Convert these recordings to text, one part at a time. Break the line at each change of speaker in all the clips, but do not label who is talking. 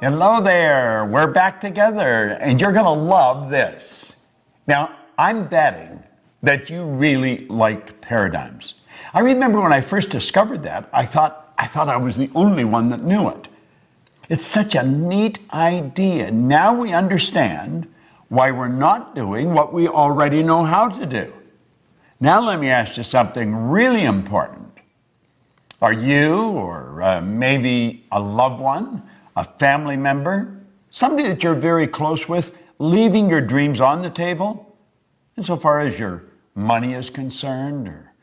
Hello there, we're back together, and you're going to love this. Now, I'm betting that you really liked paradigms. I remember when I first discovered that, I thought I was the only one that knew it. It's such a neat idea. Now we understand why we're not doing what we already know how to do. Now let me ask you something really important. Are you, or maybe a loved one, a family member, somebody that you're very close with, leaving your dreams on the table? Insofar as your money is concerned, or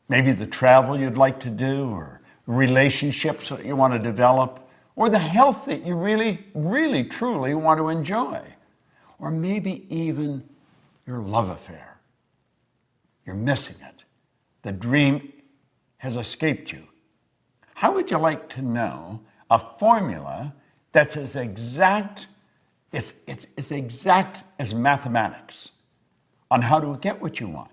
maybe the travel you'd like to do, or relationships that you want to develop, or the health that you really, truly want to enjoy, or maybe even your love affair. You're missing it. The dream has escaped you. How would you like to know a formula that's as exact, it's as exact as mathematics on how to get what you want?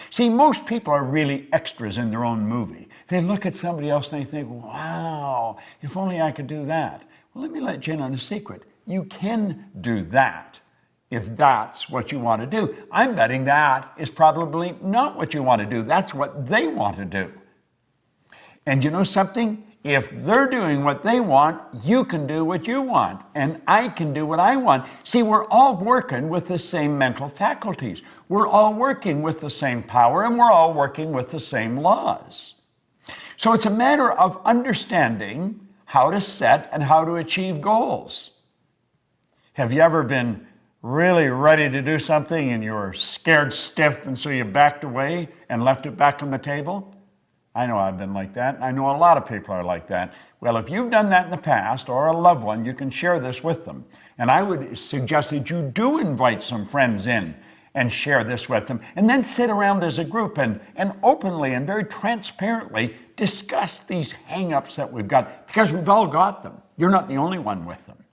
See, most people are really extras in their own movie. They look at somebody else and they think, wow, if only I could do that. Well, let me let you in on a secret. You can do that if that's what you want to do. I'm betting that is probably not what you want to do. That's what they want to do. And you know something? If they're doing what they want, you can do what you want, and I can do what I want. See, we're all working with the same mental faculties. We're all working with the same power, and we're all working with the same laws. So it's a matter of understanding how to set and how to achieve goals. Have you ever been really ready to do something and you were scared stiff, and so you backed away and left it back on the table? I know I've been like that. I know a lot of people are like that. Well, if you've done that in the past, or a loved one, you can share this with them. And I would suggest that you do invite some friends in and share this with them, and then sit around as a group and openly and very transparently discuss these hang-ups that we've got, because we've all got them. You're not the only one with them.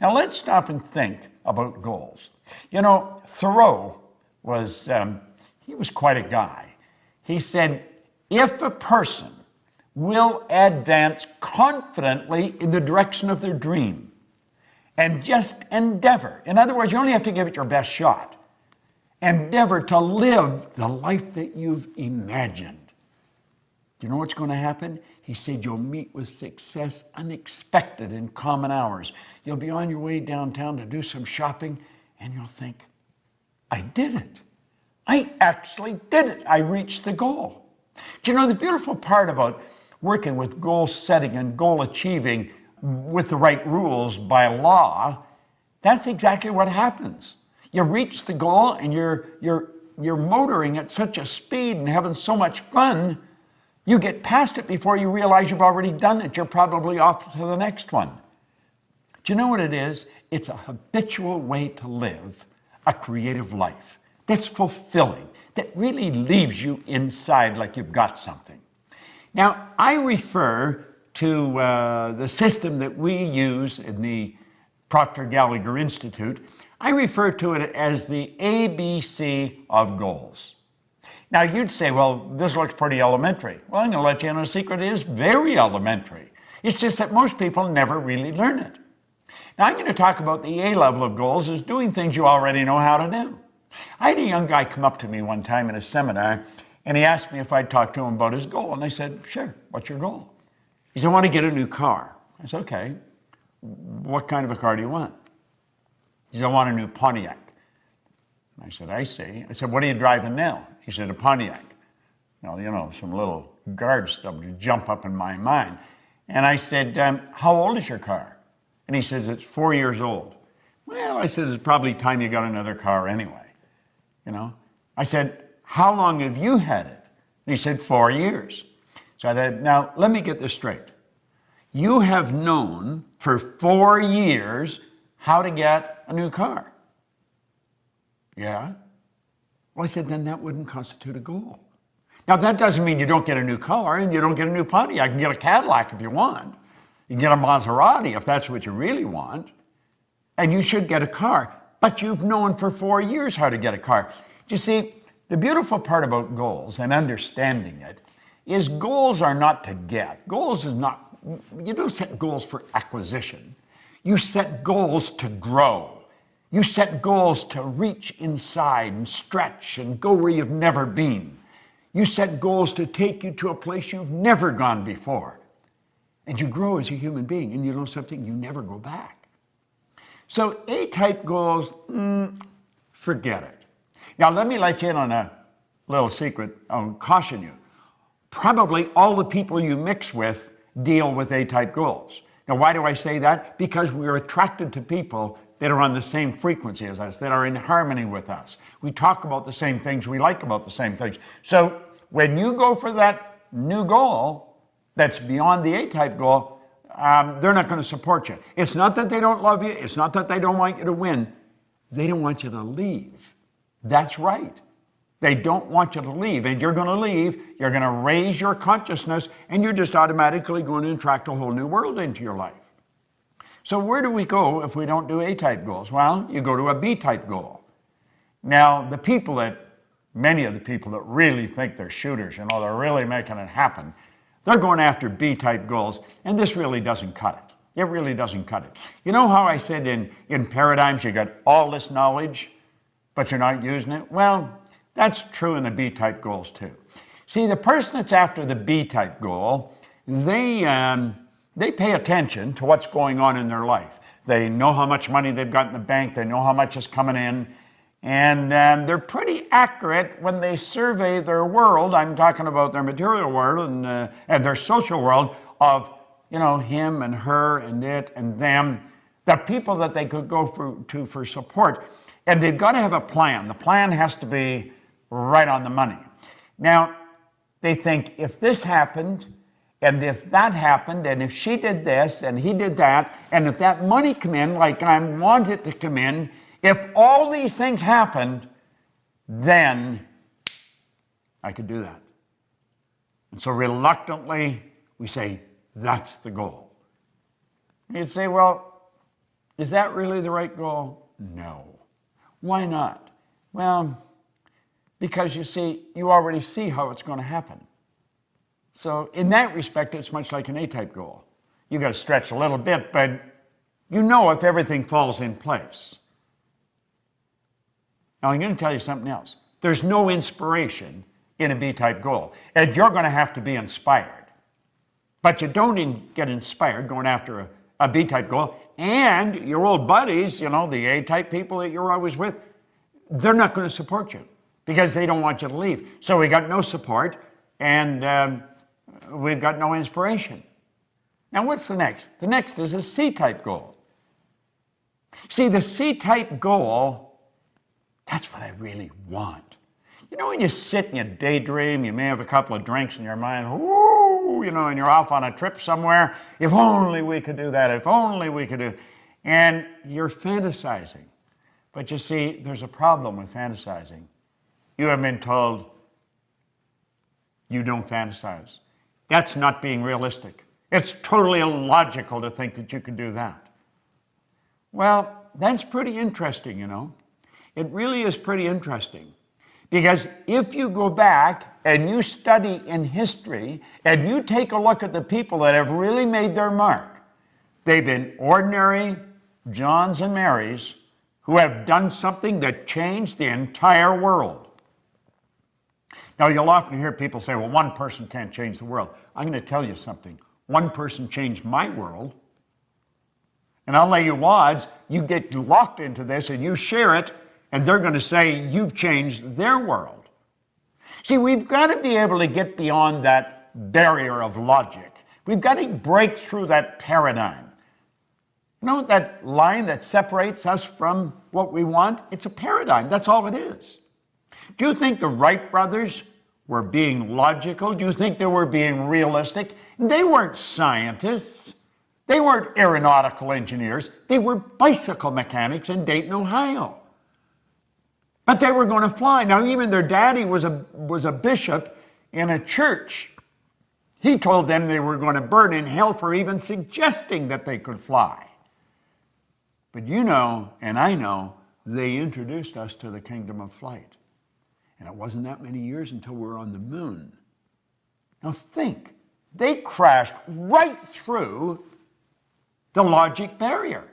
Now let's stop and think about goals. You know, Thoreau was, he was quite a guy. He said, if a person will advance confidently in the direction of their dream and just endeavor, in other words, you only have to give it your best shot, endeavor to live the life that you've imagined. Do you know what's going to happen? He said you'll meet with success unexpected in common hours. You'll be on your way downtown to do some shopping, and you'll think, I did it. I actually did it. I reached the goal. Do you know the beautiful part about working with goal setting and goal achieving with the right rules by law? That's exactly what happens. You reach the goal and you're motoring at such a speed and having so much fun, you get past it before you realize you've already done it. You're probably off to the next one. Do you know what it is? It's a habitual way to live a creative life that's fulfilling, that really leaves you inside like you've got something. Now, I refer to the system that we use in the Proctor Institute. I refer to it as the ABC of goals. Now, you'd say, well, this looks pretty elementary. Well, I'm going to let you in on a secret. It is very elementary. It's just that most people never really learn it. Now, I'm going to talk about the A level of goals as doing things you already know how to do. I had a young guy come up to me one time in a seminar, and he asked me if I'd talk to him about his goal. And I said, sure, what's your goal? He said, I want to get a new car. I said, okay, what kind of a car do you want? He said, I want a new Pontiac. I said, I see. I said, what are you driving now? He said, a Pontiac. Well, you know, some little guard stuff to jump up in my mind. And I said, how old is your car? And he says, it's 4 years old. Well, I said, it's probably time you got another car anyway. You know, I said, how long have you had it? And he said, 4 years. So I said, now let me get this straight. You have known for 4 years how to get a new car. Yeah. Well, I said, then that wouldn't constitute a goal. Now, that doesn't mean you don't get a new car and you don't get a new Pontiac. You can get a Cadillac if you want. You can get a Maserati if that's what you really want. And you should get a car. But you've known for 4 years how to get a car. You see, the beautiful part about goals and understanding it is goals are not to get. Goals is not, you don't set goals for acquisition. You set goals to grow. You set goals to reach inside and stretch and go where you've never been. You set goals to take you to a place you've never gone before. And you grow as a human being, and you know something, you never go back. So A-type goals, forget it. Now let me let you in on a little secret. I'll caution you. Probably all the people you mix with deal with A-type goals. Now why do I say that? Because we're attracted to people that are on the same frequency as us, that are in harmony with us. We talk about the same things, we like about the same things. So when you go for that new goal that's beyond the A-type goal, they're not going to support you. It's not that they don't love you, it's not that they don't want you to win, they don't want you to leave. That's right. They don't want you to leave, and you're going to leave, you're going to raise your consciousness, and you're just automatically going to attract a whole new world into your life. So where do we go if we don't do A-type goals? Well, you go to a B-type goal. Now, many of the people that really think they're shooters, they're really making it happen, they're going after B-type goals, and this really doesn't cut it. It really doesn't cut it. You know how I said in paradigms you got all this knowledge, but you're not using it? Well, that's true in the B-type goals too. See, the person that's after the B-type goal, they pay attention to what's going on in their life. They know how much money they've got in the bank, they know how much is coming in, and they're pretty accurate when they survey their world. I'm talking about their material world and their social world of, him and her and it and them, the people that they could go to for support. And they've got to have a plan. The plan has to be right on the money. Now, they think if this happened, and if that happened, and if she did this, and he did that, and if that money come in like I want it to come in, if all these things happened, then I could do that. And so reluctantly, we say, that's the goal. And you'd say, well, is that really the right goal? No. Why not? Well, because you see, you already see how it's going to happen. So in that respect, it's much like an A-type goal. You got to stretch a little bit, but you know if everything falls in place. Now I'm going to tell you something else. There's no inspiration in a B-type goal, and you're going to have to be inspired. But you don't get inspired going after a B-type goal, and your old buddies, the A-type people that you're always with, they're not going to support you because they don't want you to leave. So we got no support, and we've got no inspiration. Now what's the next? The next is a C-type goal. See, the C-type goal, that's what I really want. When you sit and you daydream, you may have a couple of drinks in your mind, whoo, and you're off on a trip somewhere. If only we could do that, if only we could do. And you're fantasizing. But you see, there's a problem with fantasizing. You have been told you don't fantasize. That's not being realistic. It's totally illogical to think that you could do that. Well, that's pretty interesting, It really is pretty interesting. Because if you go back and you study in history and you take a look at the people that have really made their mark, they've been ordinary Johns and Marys who have done something that changed the entire world. Now, you'll often hear people say, well, one person can't change the world. I'm going to tell you something. One person changed my world, and I'll lay you odds, you get locked into this and you share it, and they're going to say you've changed their world. See, we've got to be able to get beyond that barrier of logic. We've got to break through that paradigm. That line that separates us from what we want? It's a paradigm. That's all it is. Do you think the Wright brothers were being logical? Do you think they were being realistic? They weren't scientists. They weren't aeronautical engineers. They were bicycle mechanics in Dayton, Ohio. But they were going to fly. Now, even their daddy was a bishop in a church. He told them they were going to burn in hell for even suggesting that they could fly. But and I know, they introduced us to the kingdom of flight. And it wasn't that many years until we were on the moon. Now think, they crashed right through the logic barrier.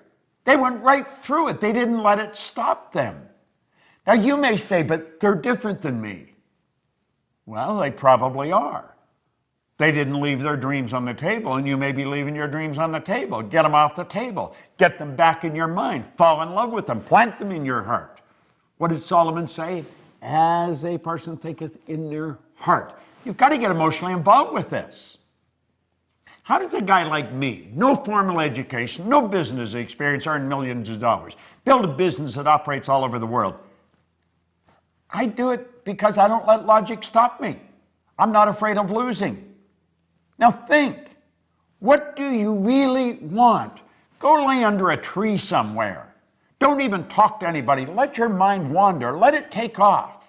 They went right through it. They didn't let it stop them. Now you may say, but they're different than me. Well, they probably are. They didn't leave their dreams on the table, and you may be leaving your dreams on the table. Get them off the table. Get them back in your mind. Fall in love with them. Plant them in your heart. What did Solomon say? As a person thinketh in their heart. You've got to get emotionally involved with this. How does a guy like me, no formal education, no business experience, earn millions of dollars, build a business that operates all over the world? I do it because I don't let logic stop me. I'm not afraid of losing. Now think, what do you really want? Go lay under a tree somewhere. Don't even talk to anybody. Let your mind wander. Let it take off.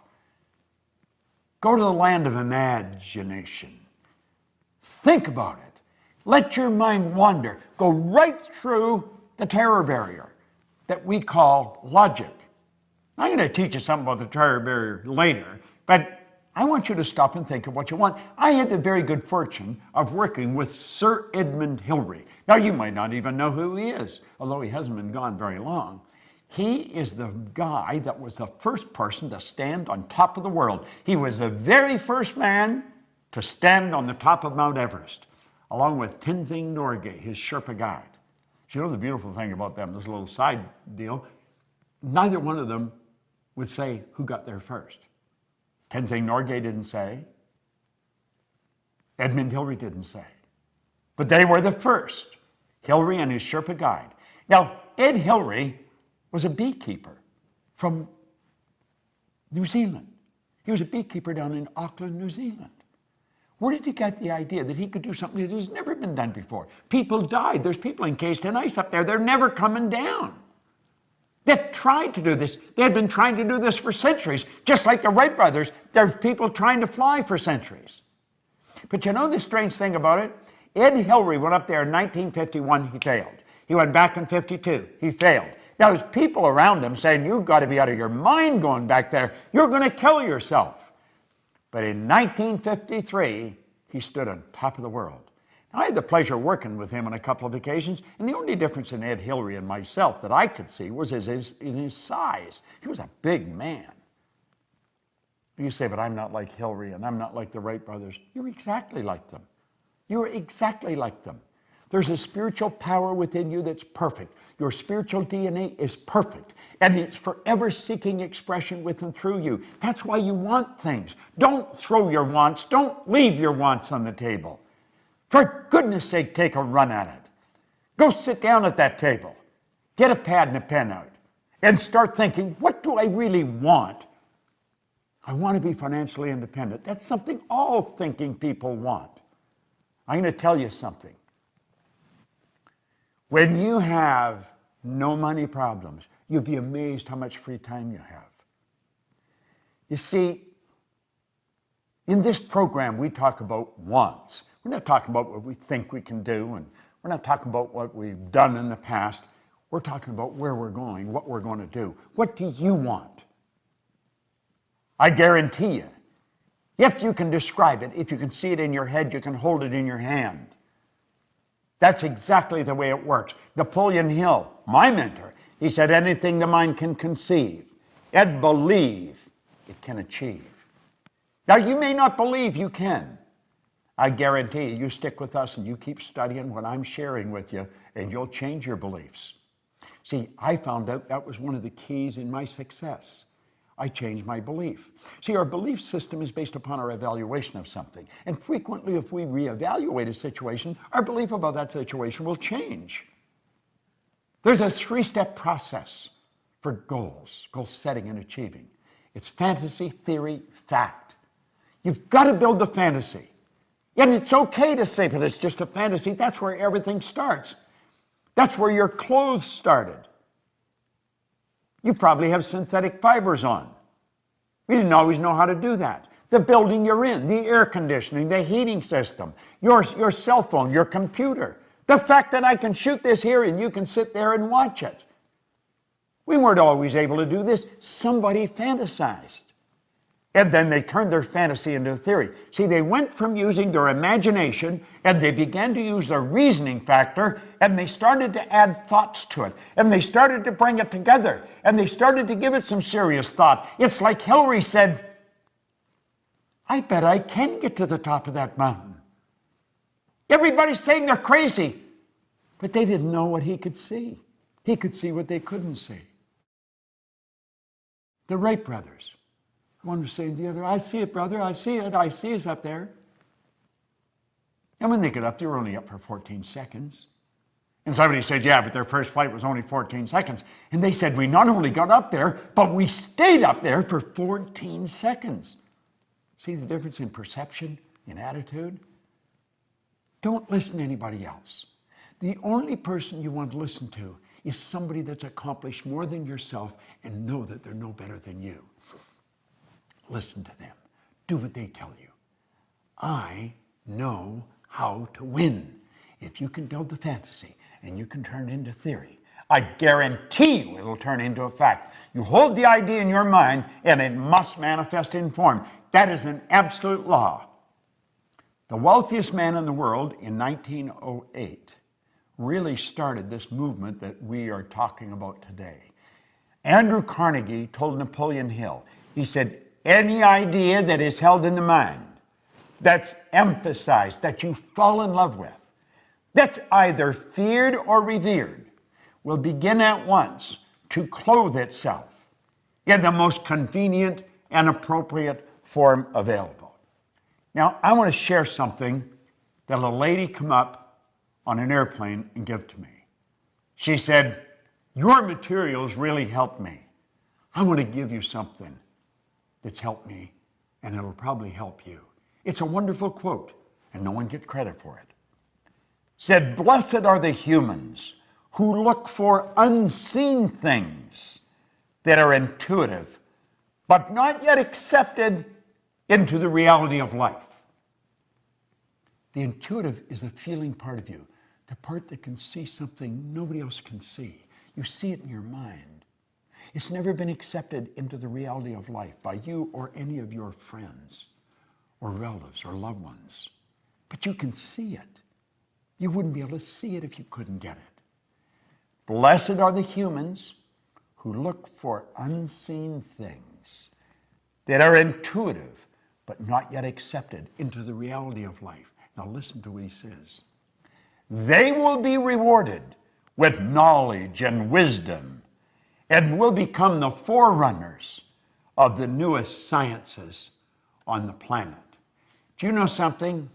Go to the land of imagination. Think about it. Let your mind wander. Go right through the terror barrier that we call logic. I'm going to teach you something about the terror barrier later, but I want you to stop and think of what you want. I had the very good fortune of working with Sir Edmund Hillary. Now, you might not even know who he is, although he hasn't been gone very long. He is the guy that was the first person to stand on top of the world. He was the very first man to stand on the top of Mount Everest, along with Tenzing Norgay, his Sherpa guide. So you know the beautiful thing about them, this little side deal, neither one of them would say who got there first. Tenzing Norgay didn't say. Edmund Hillary didn't say. But they were the first, Hillary and his Sherpa guide. Now, Ed Hillary was a beekeeper from New Zealand. He was a beekeeper down in Auckland, New Zealand. Where did he get the idea that he could do something that has never been done before? People died. There's people encased in ice up there. They're never coming down. They've tried to do this. They've been trying to do this for centuries. Just like the Wright brothers, there's people trying to fly for centuries. But you know the strange thing about it? Ed Hillary went up there in 1951, he failed. He went back in 52, he failed. Now there's people around him saying, you've got to be out of your mind going back there. You're going to kill yourself. But in 1953, he stood on top of the world. I had the pleasure of working with him on a couple of occasions, and the only difference in Ed Hillary and myself that I could see was in his size. He was a big man. You say, but I'm not like Hillary and I'm not like the Wright brothers. You're exactly like them. You're exactly like them. There's a spiritual power within you that's perfect. Your spiritual DNA is perfect, and it's forever seeking expression with and through you. That's why you want things. Don't throw your wants. Don't leave your wants on the table. For goodness sake, take a run at it. Go sit down at that table. Get a pad and a pen out and start thinking, what do I really want? I want to be financially independent. That's something all thinking people want. I'm going to tell you something. When you have no money problems, you'll be amazed how much free time you have. You see, in this program, we talk about wants. We're not talking about what we think we can do, and we're not talking about what we've done in the past. We're talking about where we're going, what we're going to do. What do you want? I guarantee you, if you can describe it, if you can see it in your head, you can hold it in your hand. That's exactly the way it works. Napoleon Hill, my mentor, he said, anything the mind can conceive and believe, it can achieve. Now, you may not believe you can. I guarantee you stick with us and you keep studying what I'm sharing with you, and you'll change your beliefs. See, I found out that was one of the keys in my success. I changed my belief. See, our belief system is based upon our evaluation of something. And frequently, if we reevaluate a situation, our belief about that situation will change. There's a three-step process for goals, goal setting and achieving. It's fantasy, theory, fact. You've got to build the fantasy. And it's okay to say, but it's just a fantasy. That's where everything starts. That's where your clothes started. You probably have synthetic fibers on. We didn't always know how to do that. The building you're in, the air conditioning, the heating system, your cell phone, your computer. The fact that I can shoot this here and you can sit there and watch it. We weren't always able to do this. Somebody fantasized. And then they turned their fantasy into a theory. See, they went from using their imagination and they began to use their reasoning factor, and they started to add thoughts to it. And they started to bring it together. And they started to give it some serious thought. It's like Hillary said, I bet I can get to the top of that mountain. Everybody's saying they're crazy. But they didn't know what he could see. He could see what they couldn't see. The Wright brothers. One was saying to the other, I see it, brother, I see it, I see us up there. And when they got up, they were only up for 14 seconds. And somebody said, yeah, but their first flight was only 14 seconds. And they said, we not only got up there, but we stayed up there for 14 seconds. See the difference in perception, in attitude? Don't listen to anybody else. The only person you want to listen to is somebody that's accomplished more than yourself and know that they're no better than you. Listen to them. Do what they tell you. I know how to win. If you can build the fantasy and you can turn it into theory, I guarantee you it'll turn into a fact. You hold the idea in your mind and it must manifest in form. That is an absolute law. The wealthiest man in the world in 1908 really started this movement that we are talking about today. Andrew Carnegie told Napoleon Hill, he said, any idea that is held in the mind, that's emphasized, that you fall in love with, that's either feared or revered, will begin at once to clothe itself in the most convenient and appropriate form available. Now, I want to share something that a lady come up on an airplane and give to me. She said, your materials really helped me. I want to give you something that's helped me, and it'll probably help you. It's a wonderful quote, and no one gets credit for it. Said, blessed are the humans who look for unseen things that are intuitive, but not yet accepted into the reality of life. The intuitive is the feeling part of you, the part that can see something nobody else can see. You see it in your mind. It's never been accepted into the reality of life by you or any of your friends or relatives or loved ones. But you can see it. You wouldn't be able to see it if you couldn't get it. Blessed are the humans who look for unseen things that are intuitive but not yet accepted into the reality of life. Now listen to what he says. They will be rewarded with knowledge and wisdom and will become the forerunners of the newest sciences on the planet. Do you know something?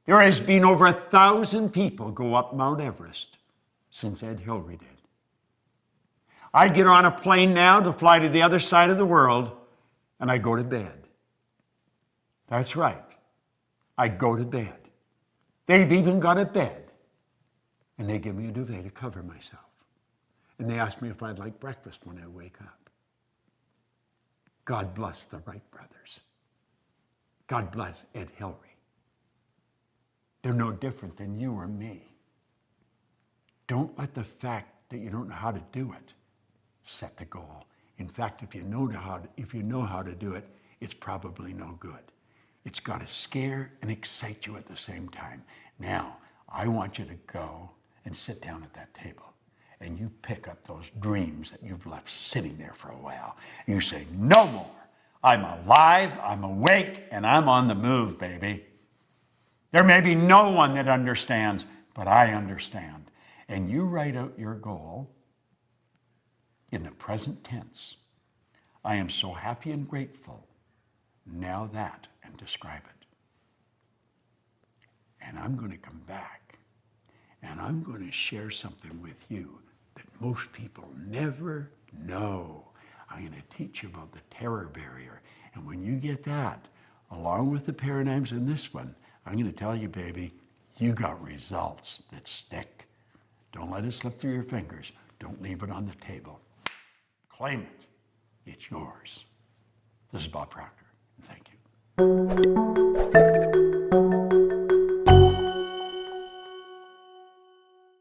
There has been over 1,000 people go up Mount Everest since Ed Hillary did. I get on a plane now to fly to the other side of the world, and I go to bed. That's right. I go to bed. They've even got a bed, and they give me a duvet to cover myself. And they ask me if I'd like breakfast when I wake up. God bless the Wright brothers. God bless Ed Hillary. They're no different than you or me. Don't let the fact that you don't know how to do it set the goal. In fact, if you know how to do it, it's probably no good. It's got to scare and excite you at the same time. Now, I want you to go and sit down at that table. And you pick up those dreams that you've left sitting there for a while. And you say, no more. I'm alive, I'm awake, and I'm on the move, baby. There may be no one that understands, but I understand. And you write out your goal in the present tense. I am so happy and grateful. Now that, and describe it. And I'm going to come back, and I'm going to share something with you that most people never know. I'm going to teach you about the terror barrier. And when you get that, along with the paradigms in this one, I'm going to tell you, baby, you got results that stick. Don't let it slip through your fingers. Don't leave it on the table. Claim it. It's yours. This is Bob Proctor. Thank you.